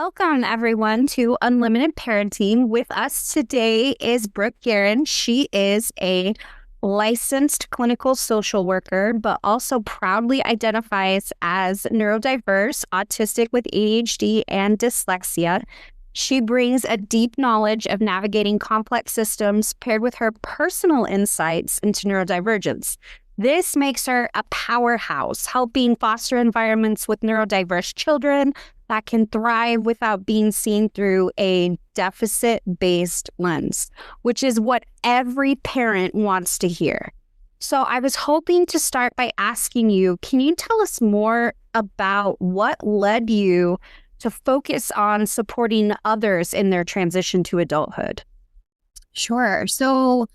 Welcome, everyone, to Unlimited Parenting. With us today is Brooke Garren. She is a licensed clinical social worker, but also proudly identifies as neurodiverse, autistic with ADHD and dyslexia. She brings a deep knowledge of navigating complex systems paired with her personal insights into neurodivergence. This makes her a powerhouse, helping foster environments with neurodiverse children that can thrive without being seen through a deficit-based lens, which is what every parent wants to hear. So I was hoping to start by asking you, can you tell us more about what led you to focus on supporting others in their transition to adulthood? Sure. So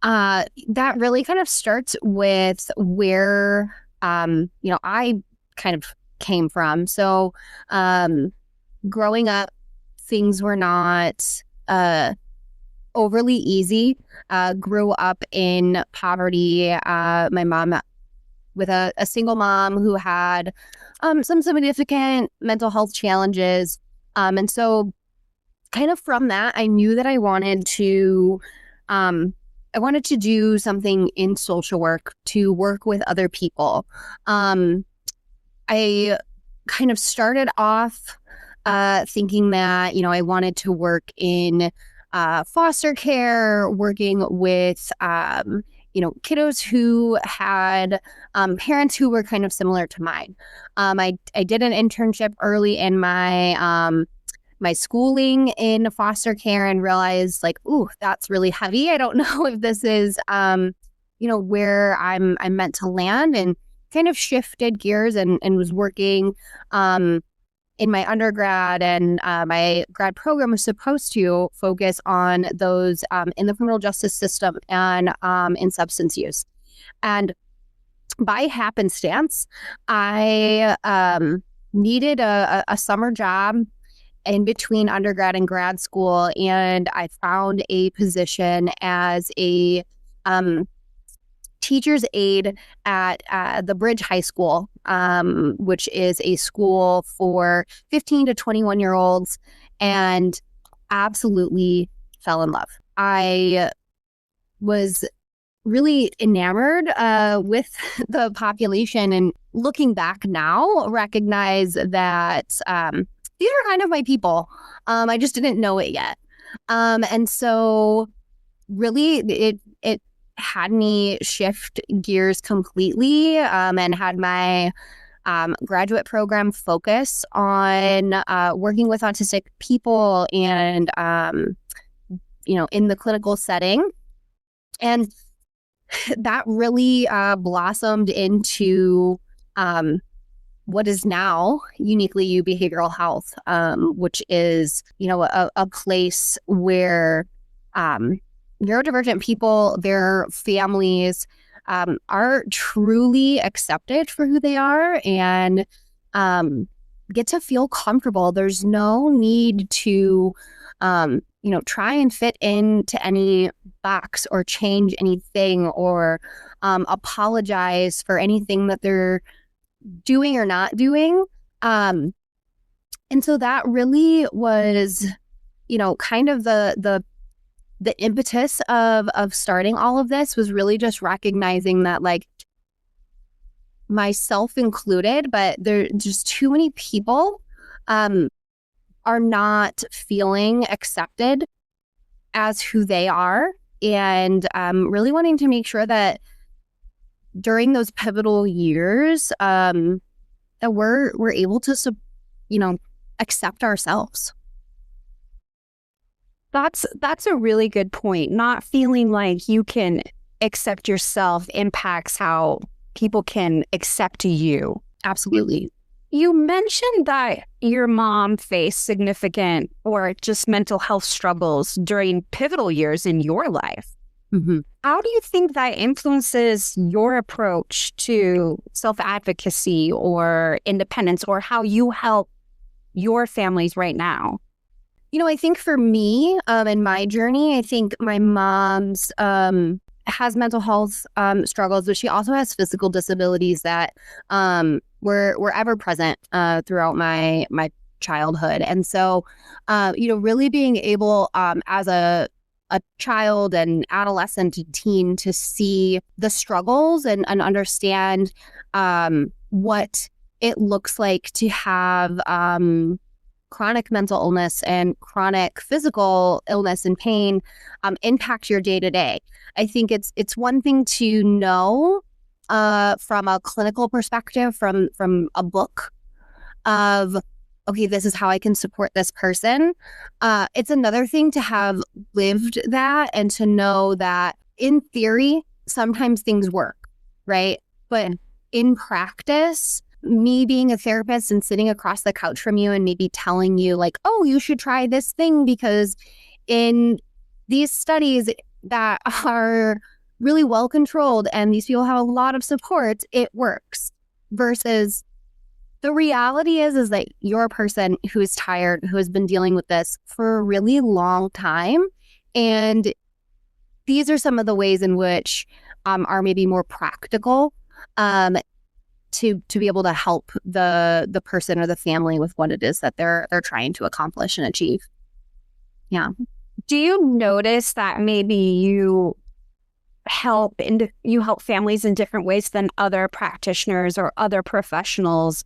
that really kind of starts with where, I kind of came from. So growing up, things were not overly easy. Grew up in poverty. My mom with a single mom who had some significant mental health challenges. And so kind of from that, I knew that I wanted to do something in social work, to work with other people. I kind of started off thinking that, I wanted to work in foster care, working with, kiddos who had parents who were kind of similar to mine. I did an internship early in my my schooling in foster care and realized that's really heavy. I don't know if this is, where I'm meant to land, and kind of shifted gears and was working in my undergrad, and my grad program was supposed to focus on those in the criminal justice system and in substance use. And by happenstance, I needed a summer job in between undergrad and grad school, and I found a position as a teacher's aide at the Bridge High School, which is a school for 15 to 21-year-olds, and absolutely fell in love. I was really enamored with the population, and looking back now, recognize that these are kind of my people. I just didn't know it yet. And so really it had me shift gears completely, and had my graduate program focus on working with autistic people and, in the clinical setting. And that really blossomed into what is now Uniquely You Behavioral Health, which is, a place where neurodivergent people, their families are truly accepted for who they are, and get to feel comfortable. There's no need to, try and fit into any box or change anything, or apologize for anything that they're doing or not doing. And so that really was, kind of the impetus of starting all of this, was really just recognizing that, myself included, but there's just too many people are not feeling accepted as who they are, and really wanting to make sure that during those pivotal years that we're able to accept ourselves. That's a really good point. Not feeling like you can accept yourself impacts how people can accept you. Absolutely. You mentioned that your mom faced significant or just mental health struggles during pivotal years in your life. Mm-hmm. How do you think that influences your approach to self-advocacy or independence, or how you help your families right now? I think for me, in my journey, I think my mom's has mental health struggles, but she also has physical disabilities that were ever present throughout my childhood. And so, really being able as a child and adolescent and teen to see the struggles and understand what it looks like to have chronic mental illness and chronic physical illness and pain impact your day to day. I think it's one thing to know from a clinical perspective, from a book of, okay, this is how I can support this person. It's another thing to have lived that and to know that in theory, sometimes things work, right? But in practice, me being a therapist and sitting across the couch from you and maybe telling you like, oh, you should try this thing because in these studies that are really well controlled and these people have a lot of support, it works. Versus the reality is that you're a person who is tired, who has been dealing with this for a really long time. And these are some of the ways in which are maybe more practical to be able to help the person or the family with what it is that they're trying to accomplish and achieve. Yeah. Do you notice that maybe you help families in different ways than other practitioners or other professionals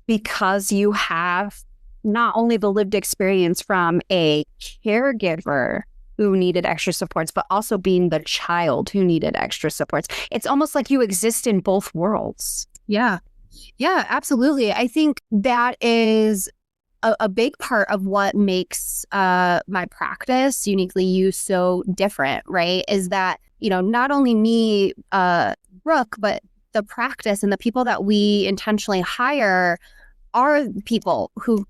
because you have not only the lived experience from a caregiver who needed extra supports, but also being the child who needed extra supports? It's almost like you exist in both worlds. Yeah. Yeah, absolutely. I think that is a big part of what makes my practice, Uniquely You, so different, right? Is that, not only me, Brooke, but the practice and the people that we intentionally hire are people who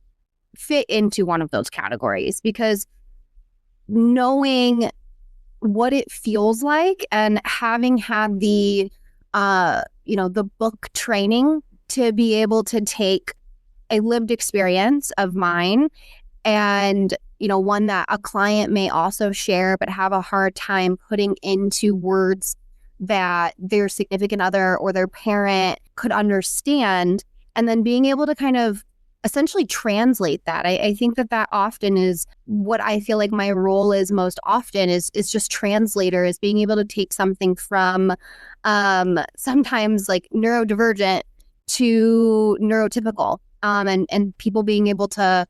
fit into one of those categories, because knowing what it feels like and having had the book training to be able to take a lived experience of mine and, one that a client may also share, but have a hard time putting into words that their significant other or their parent could understand, and then being able to kind of essentially translate that. I think that often is what I feel like my role is most often is just translator, is being able to take something from sometimes like neurodivergent to neurotypical, and people being able to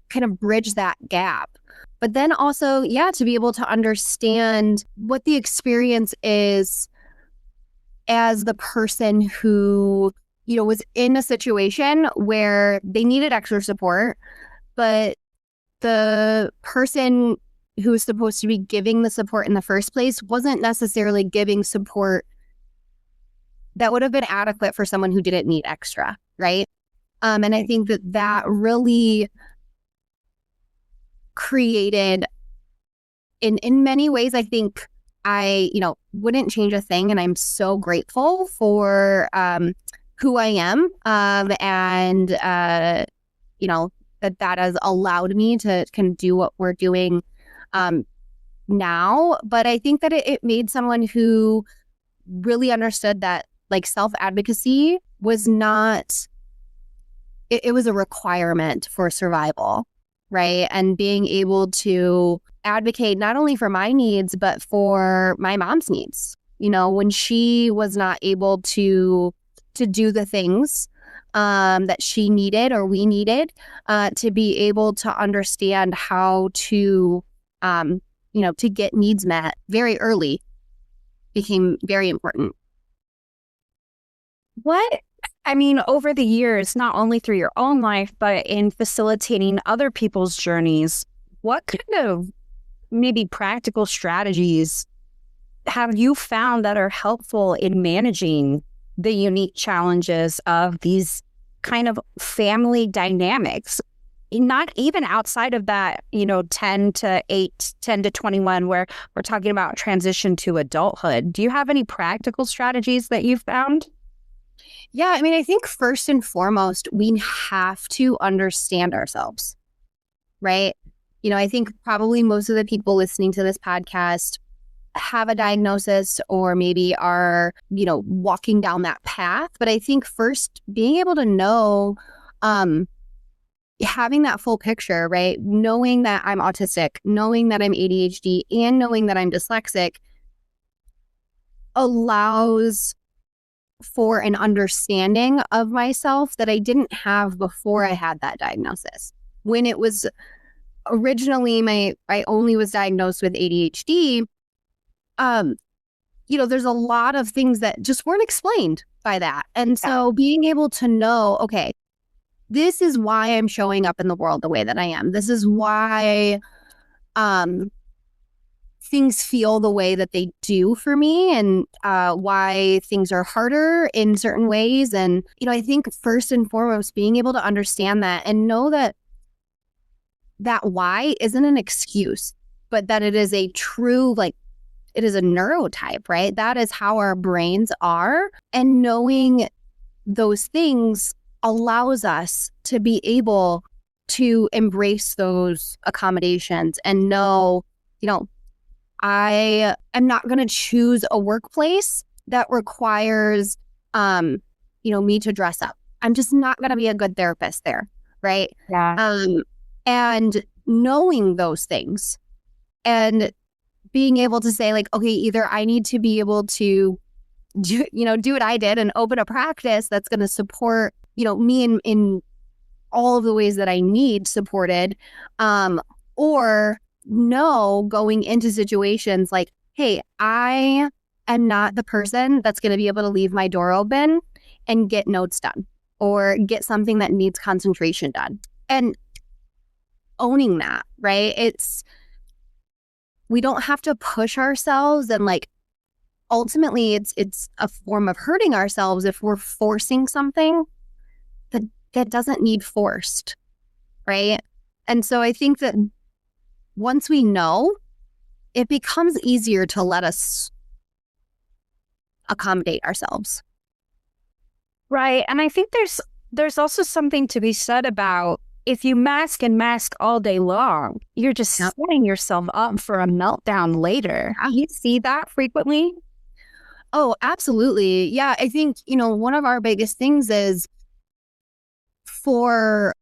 kind of bridge that gap. But then also, to be able to understand what the experience is as the person who, was in a situation where they needed extra support, but the person who was supposed to be giving the support in the first place wasn't necessarily giving support that would have been adequate for someone who didn't need extra, right? And I think that really created, in many ways, I think I, wouldn't change a thing. And I'm so grateful for who I am, and that has allowed me to kind of do what we're doing now. But I think that it made someone who really understood that like self-advocacy was not, it was a requirement for survival, right? And being able to advocate not only for my needs, but for my mom's needs. When she was not able to do the things that she needed or we needed, to be able to understand how to, to get needs met very early became very important. Over the years, not only through your own life, but in facilitating other people's journeys, what kind of maybe practical strategies have you found that are helpful in managing the unique challenges of these kind of family dynamics? Not even outside of that, 10 to 21, where we're talking about transition to adulthood. Do you have any practical strategies that you've found? Yeah, I think first and foremost, we have to understand ourselves, right? I think probably most of the people listening to this podcast have a diagnosis or maybe are, walking down that path. But I think first being able to know having that full picture, right? Knowing that I'm autistic, knowing that I'm ADHD, and knowing that I'm dyslexic allows for an understanding of myself that I didn't have before I had that diagnosis. When it was originally I only was diagnosed with ADHD, there's a lot of things that just weren't explained by that. And so being able to know, okay, this is why I'm showing up in the world the way that I am. This is why things feel the way that they do for me, and why things are harder in certain ways. And, I think first and foremost, being able to understand that and know that why isn't an excuse, but that it is a true, it is a neurotype, right? That is how our brains are. And knowing those things allows us to be able to embrace those accommodations and know, I am not going to choose a workplace that requires, me to dress up. I'm just not going to be a good therapist there, right? Yeah. And knowing those things and being able to say, okay, either I need to be able to do what I did and open a practice that's going to support, me in all of the ways that I need supported, or no, going into situations like, hey, I am not the person that's going to be able to leave my door open and get notes done or get something that needs concentration done. And owning that, right? We don't have to push ourselves, and ultimately it's a form of hurting ourselves if we're forcing something that doesn't need forced, right? And so I think that once we know, it becomes easier to let us accommodate ourselves. Right. And I think there's also something to be said about, if you mask and mask all day long, you're just setting yourself up for a meltdown later. You see that frequently? Oh, absolutely. Yeah. I think, one of our biggest things is for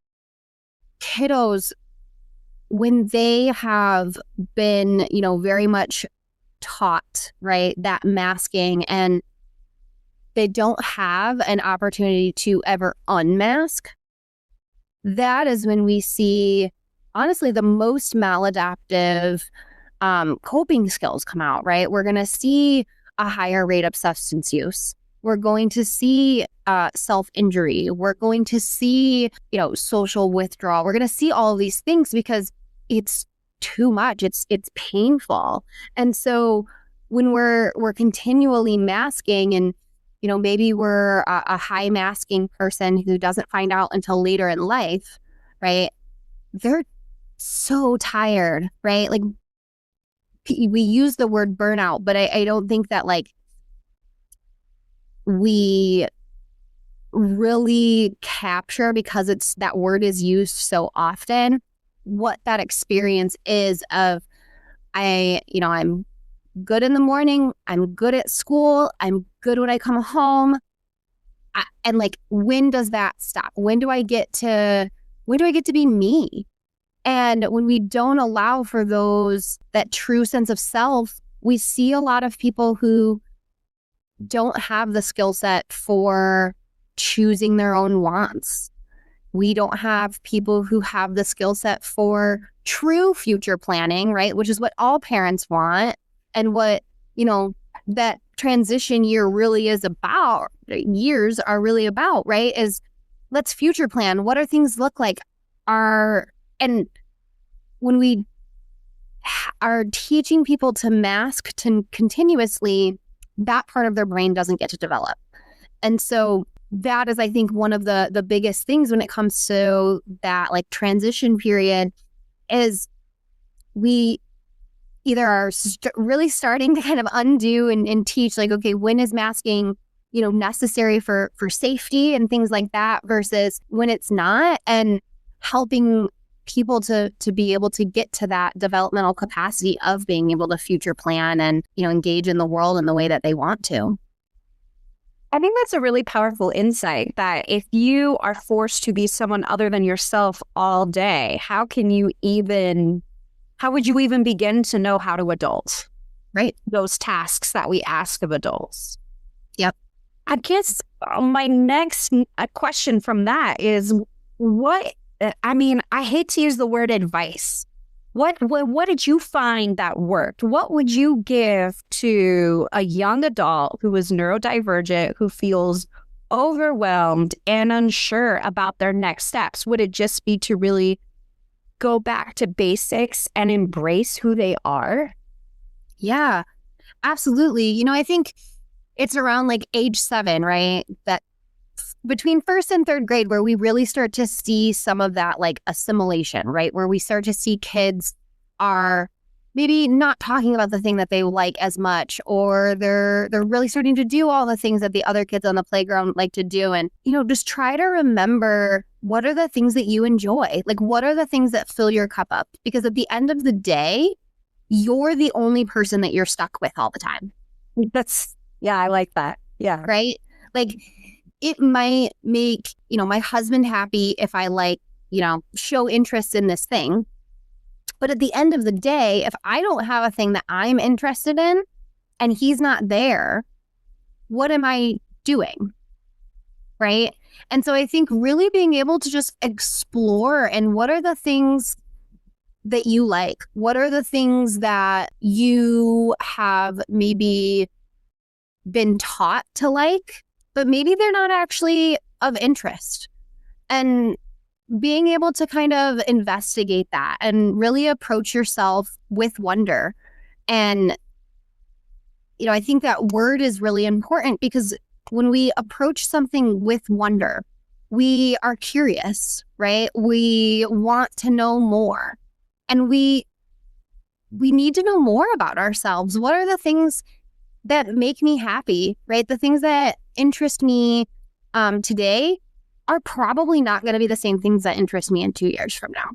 kiddos, when they have been, very much taught, right, that masking, and they don't have an opportunity to ever unmask, that is when we see, honestly, the most maladaptive coping skills come out, right? We're going to see a higher rate of substance use. We're going to see self-injury. We're going to see, social withdrawal. We're going to see all of these things because it's too much. It's painful. And so when we're continually masking, and maybe we're a high masking person who doesn't find out until later in life, right? They're so tired, right? We use the word burnout, but I don't think that we really capture, because that word is used so often, what that experience is of, I'm good in the morning, I'm good at school, I'm good when I come home. And when does that stop? When do I get to be me? And when we don't allow for that true sense of self, we see a lot of people who don't have the skill set for choosing their own wants. We don't have people who have the skill set for true future planning, right? Which is what all parents want, and what, that transition year really is about, years are really about, right? Is let's future plan. What do things look like? And when we are teaching people to mask continuously, that part of their brain doesn't get to develop. And so that is, I think, one of the biggest things when it comes to that transition period, is we either are really starting to kind of undo and teach okay, when is masking, necessary for safety and things like that, versus when it's not, and helping people to be able to get to that developmental capacity of being able to future plan and, engage in the world in the way that they want to. I think that's a really powerful insight that if you are forced to be someone other than yourself all day, how would you even begin to know how to adult? Right. Those tasks that we ask of adults. Yep. I guess my next question from that is I hate to use the word advice. What did you find that worked? What would you give to a young adult who is neurodivergent, who feels overwhelmed and unsure about their next steps? Would it just be to really go back to basics and embrace who they are? Yeah, absolutely. I think it's around like age 7, right? That between first and third grade where we really start to see some of that like assimilation, right? Where we start to see kids are maybe not talking about the thing that they like as much, or they're really starting to do all the things that the other kids on the playground like to do. And, just try to remember, what are the things that you enjoy? Like, what are the things that fill your cup up? Because at the end of the day, you're the only person that you're stuck with all the time. I like that. Yeah. Right? Like, it might make, my husband happy if I show interest in this thing. But at the end of the day, if I don't have a thing that I'm interested in and he's not there, what am I doing? Right? And so I think really being able to just explore, and what are the things that you like? What are the things that you have maybe been taught to like, but maybe they're not actually of interest? And being able to kind of investigate that and really approach yourself with wonder. And, I think that word is really important, because when we approach something with wonder, we are curious, right? We want to know more. And we need to know more about ourselves. What are the things that make me happy, right? The things that interest me today are probably not going to be the same things that interest me in 2 years from now,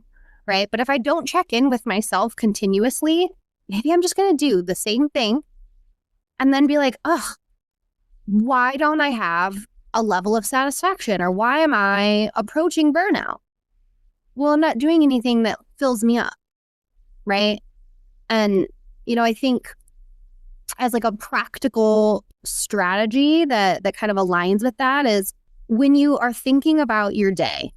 right? But if I don't check in with myself continuously, maybe I'm just going to do the same thing and then be like, oh, why don't I have a level of satisfaction? Or why am I approaching burnout? Well, I'm not doing anything that fills me up, right? And, I think as like a practical strategy that kind of aligns with that is, when you are thinking about your day,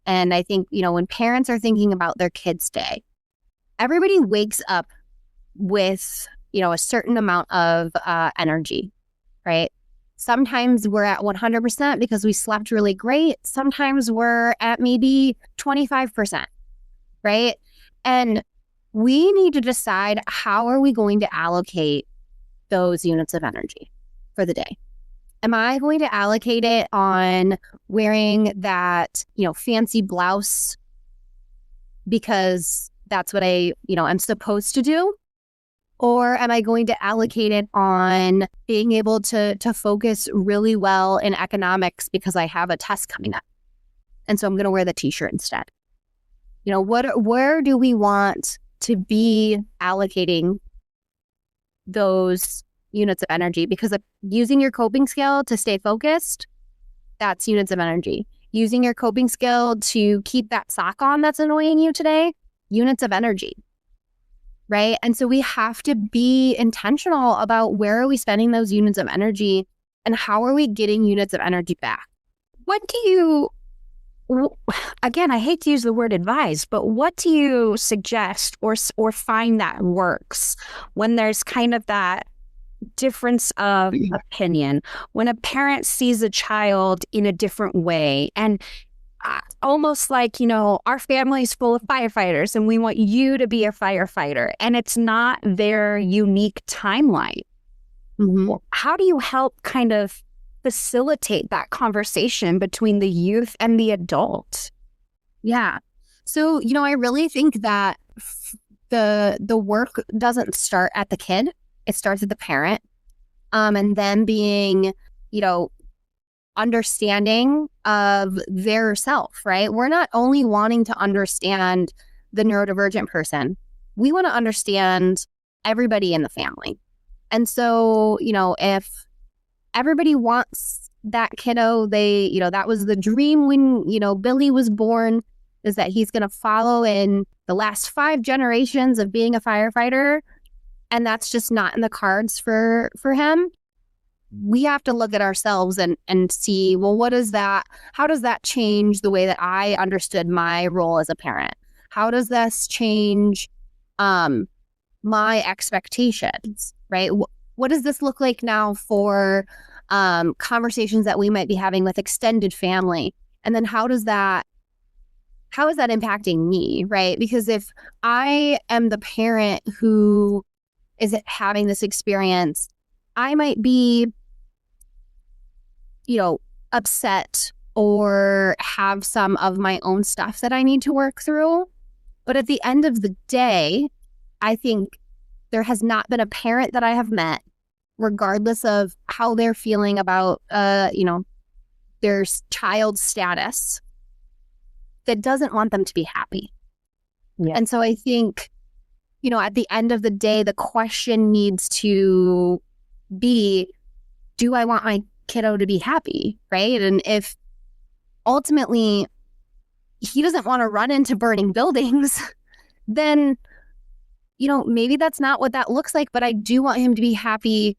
and I think, when parents are thinking about their kids' day, everybody wakes up with, a certain amount of energy, right? Sometimes we're at 100% because we slept really great. Sometimes we're at maybe 25%, right? And we need to decide, how are we going to allocate those units of energy for the day? Am I going to allocate it on wearing that, fancy blouse because that's what I'm supposed to do? Or am I going to allocate it on being able to focus really well in economics because I have a test coming up, and so I'm going to wear the t-shirt instead? Where do we want to be allocating those units of energy? Because using your coping skill to stay focused, that's units of energy. Using your coping skill to keep that sock on that's annoying you today, units of energy, right? And so we have to be intentional about, where are we spending those units of energy and how are we getting units of energy back? Again, I hate to use the word advise, but what do you suggest or find that works when there's kind of that difference of opinion, when a parent sees a child in a different way, and almost like, our family's full of firefighters and we want you to be a firefighter, and it's not their unique timeline? Mm-hmm. How do you help kind of facilitate that conversation between the youth and the adult? Yeah. So, I really think that the work doesn't start at the kid. It starts at the parent. And then being, understanding of their self, right? We're not only wanting to understand the neurodivergent person, we want to understand everybody in the family. And so, if everybody wants that kiddo, that was the dream when, Billy was born, is that he's going to follow in the last 5 generations of being a firefighter. And that's just not in the cards for him. We have to look at ourselves and see, well, how does that change the way that I understood my role as a parent? How does this change my expectations, right? What does this look like now for conversations that we might be having with extended family? And then how is that impacting me, right? Because if I am the parent who is having this experience, I might be, upset or have some of my own stuff that I need to work through. But at the end of the day, I think there has not been a parent that I have met, regardless of how they're feeling about, their child's status, that doesn't want them to be happy. Yeah. And so I think, at the end of the day, the question needs to be, do I want my kiddo to be happy, right? And if ultimately he doesn't want to run into burning buildings, then, maybe that's not what that looks like, but I do want him to be happy,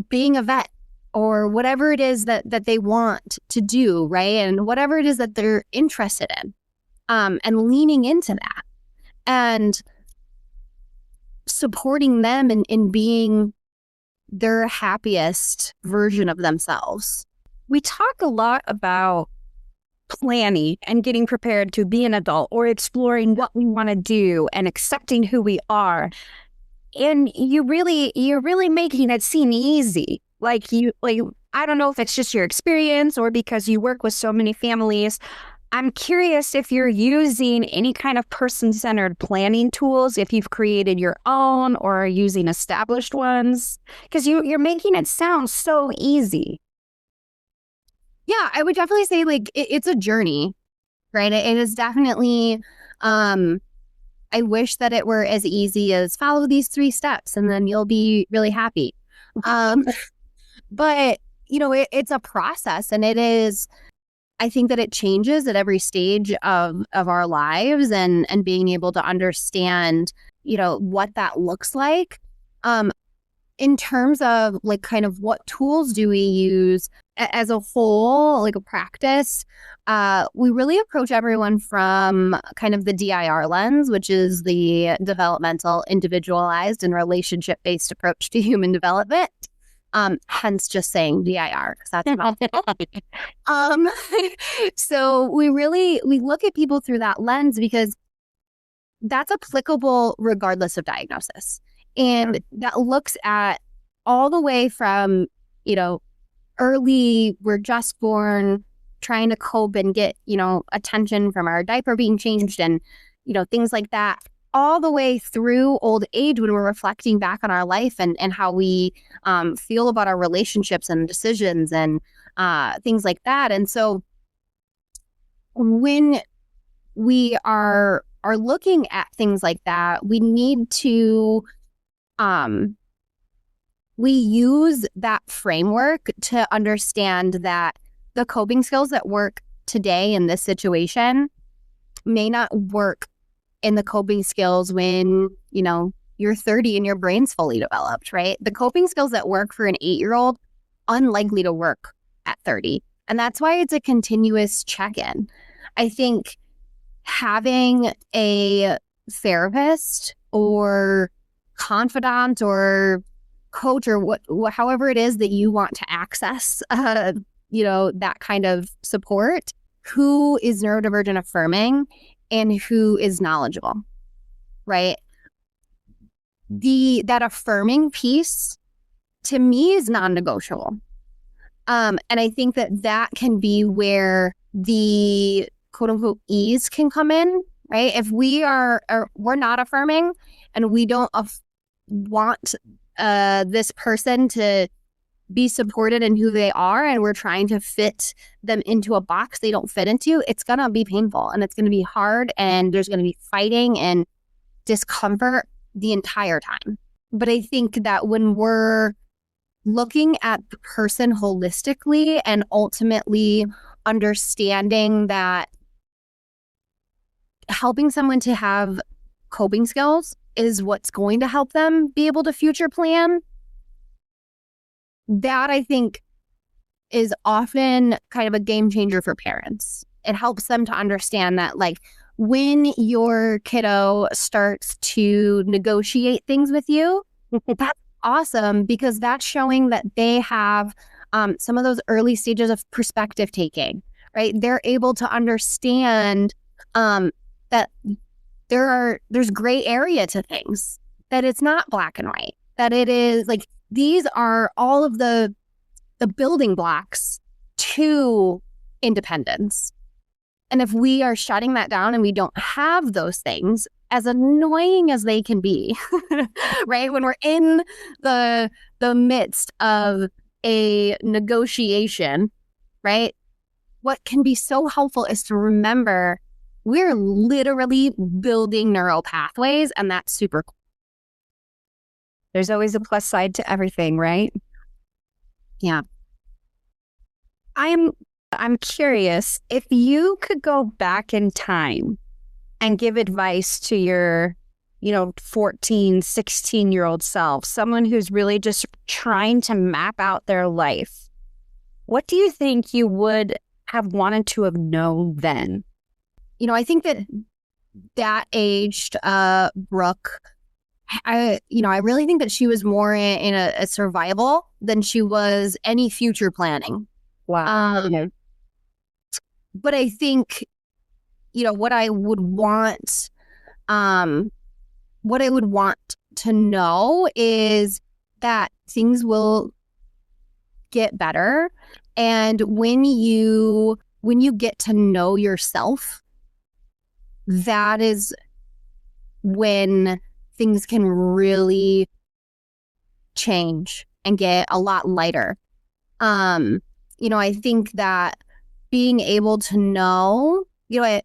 being a vet or whatever it is that they want to do, right? And whatever it is that they're interested in, and leaning into that and supporting them in being their happiest version of themselves. We talk a lot about planning and getting prepared to be an adult or exploring what we want to do and accepting who we are. And you're really making it seem easy. Like I don't know if it's just your experience or because you work with so many families. I'm curious if you're using any kind of person-centered planning tools, if you've created your own or are using established ones, because you're making it sound so easy. Yeah, I would definitely say it's a journey, right? It is definitely, I wish that it were as easy as follow these 3 steps and then you'll be really happy. But, it's a process, and it is, I think that it changes at every stage of our lives, and being able to understand, what that looks like. In terms of kind of what tools do we use as a whole, like a practice, we really approach everyone from kind of the DIR lens, which is the developmental, individualized, and relationship-based approach to human development. Hence just saying DIR, because that's about it. So we look at people through that lens because that's applicable regardless of diagnosis. And that looks at all the way from, early, we're just born, trying to cope and get, attention from our diaper being changed and, things like that, all the way through old age when we're reflecting back on our life and how we feel about our relationships and decisions and things like that. And so when we are looking at things like that, we need to we use that framework to understand that the coping skills that work today in this situation may not work in the coping skills when, you're 30 and your brain's fully developed, right? The coping skills that work for an 8-year-old, unlikely to work at 30. And that's why it's a continuous check-in. I think having a therapist or confidant or coach or however it is that you want to access, that kind of support, who is neurodivergent affirming and who is knowledgeable, right? That affirming piece to me is non-negotiable. And I think that can be where the quote unquote ease can come in, right? If we're not affirming and we don't want this person to be supported in who they are, and we're trying to fit them into a box they don't fit into, it's going to be painful and it's going to be hard, and there's going to be fighting and discomfort the entire time. But I think that when we're looking at the person holistically and ultimately understanding that helping someone to have coping skills is what's going to help them be able to future plan. That, I think, is often kind of a game changer for parents. It helps them to understand that, like, when your kiddo starts to negotiate things with you, that's awesome, because that's showing that they have some of those early stages of perspective taking, right? They're able to understand that there's gray area to things, that it's not black and white, that it is like, these are all of the building blocks to independence. And if we are shutting that down and we don't have those things, as annoying as they can be, right? When we're in the midst of a negotiation, right? What can be so helpful is to remember we're literally building neural pathways, and that's super cool. There's always a plus side to everything, right? Yeah. I'm curious, if you could go back in time and give advice to your, 14, 16-year-old self, someone who's really just trying to map out their life, what do you think you would have wanted to have known then? I think that aged Brooke, I really think that she was more in a survival than she was any future planning. Wow. But I think, what I would want to know is that things will get better. And when you get to know yourself, that is when things can really change and get a lot lighter. I think that being able to know,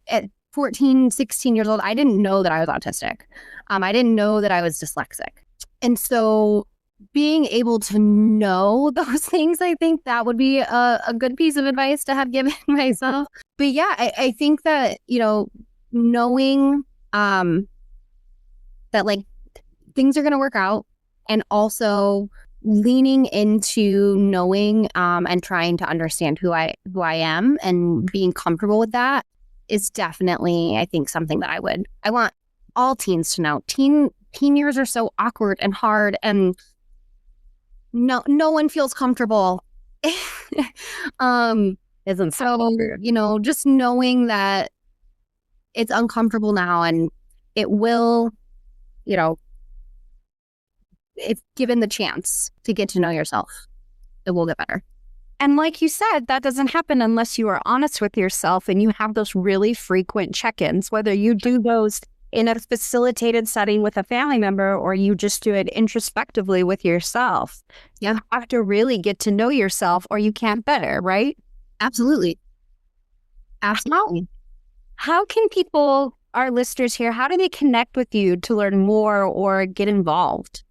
at 14, 16 years old, I didn't know that I was autistic. I didn't know that I was dyslexic. And so being able to know those things, I think that would be a good piece of advice to have given myself. But yeah, I think that, knowing that, like, things are going to work out, and also leaning into knowing and trying to understand who I am and being comfortable with that is definitely, I think, something that I want all teens to know. Teen years are so awkward and hard, and no one feels comfortable. Isn't so, just knowing that it's uncomfortable now, and it will, if given the chance to get to know yourself, it will get better. And like you said, that doesn't happen unless you are honest with yourself and you have those really frequent check-ins, whether you do those in a facilitated setting with a family member or you just do it introspectively with yourself. Yeah. You have to really get to know yourself or you can't better, right? Absolutely. How can people, our listeners here, how do they connect with you to learn more or get involved?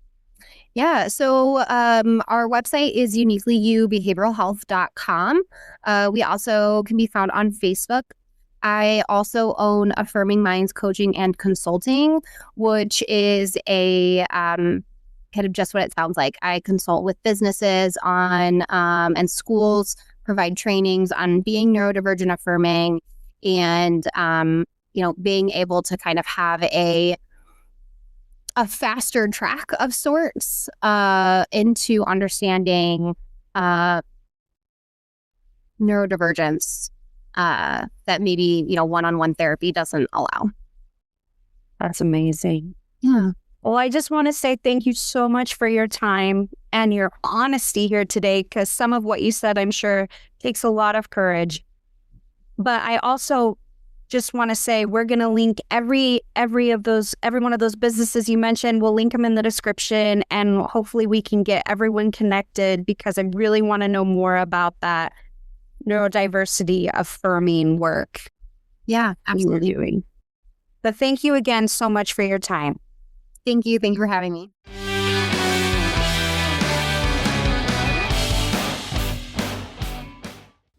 Yeah, so our website is uniquelyyoubehavioralhealth.com. We also can be found on Facebook. I also own Affirming Minds Coaching and Consulting, which is a kind of just what it sounds like. I consult with businesses on and schools, provide trainings on being neurodivergent affirming, and being able to kind of have a faster track of sorts into understanding neurodivergence that maybe, one-on-one therapy doesn't allow. That's amazing. Yeah. Well, I just want to say thank you so much for your time and your honesty here today, because some of what you said, I'm sure, takes a lot of courage. But I also just want to say we're going to link every one of those businesses you mentioned. We'll link them in the description, and hopefully we can get everyone connected, because I really want to know more about that neurodiversity affirming work. Yeah, absolutely. Doing. But thank you again so much for your time. Thank you. Thank you for having me.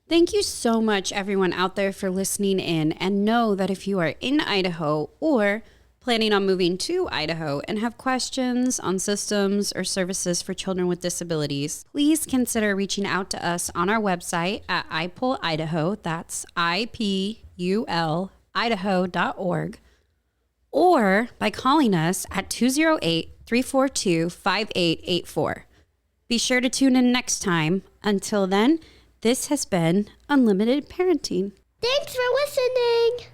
Thank you so much, everyone out there, for listening in. And know that if you are in Idaho or planning on moving to Idaho and have questions on systems or services for children with disabilities, please consider reaching out to us on our website at IPUL Idaho. That's IPUL Idaho.org, or by calling us at 208-342-5884. Be sure to tune in next time. Until then, this has been Unlimited Parenting. Thanks for listening.